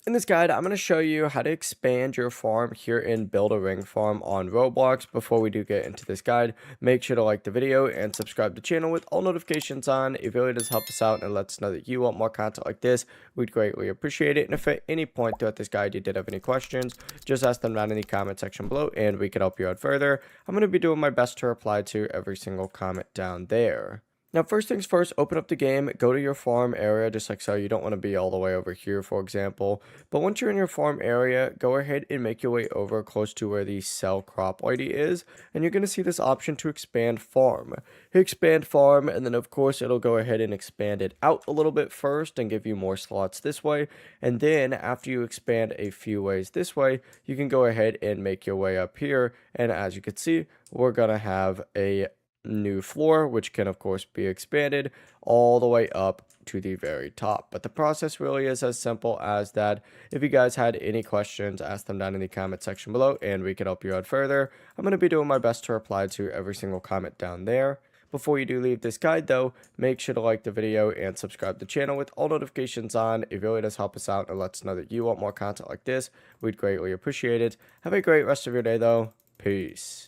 In this guide, I'm going to show you how to expand your farm here in Build a Ring Farm on Roblox. Before we do get into this guide, make sure to like the video and subscribe to the channel with all notifications on. It really does help us out and lets us know that you want more content like this. We'd greatly appreciate it. And if at any point throughout this guide you did have any questions, just ask them down in the comment section below and we can help you out further. I'm going to be doing my best to reply to every single comment down there. Now, first things first, open up the game, go to your farm area, just like so. You don't want to be all the way over here, for example. But once you're in your farm area, go ahead and make your way over close to where the sell crop ID is. And you're going to see this option to expand farm. Hit expand farm, and then of course, it'll go ahead and expand it out a little bit first and give you more slots this way. And then after you expand a few ways this way, you can go ahead and make your way up here. And as you can see, we're going to have a new floor, which can of course be expanded all the way up to the very top. But the process really is as simple as that. If you guys had any questions, ask them down in the comment section below and we can help you out further. I'm going to be doing my best to reply to every single comment down there. Before you do leave this guide though, make sure to like the video and subscribe to the channel with all notifications on. It really does help us out and lets us know that you want more content like this. We'd greatly appreciate it. Have a great rest of your day though. Peace.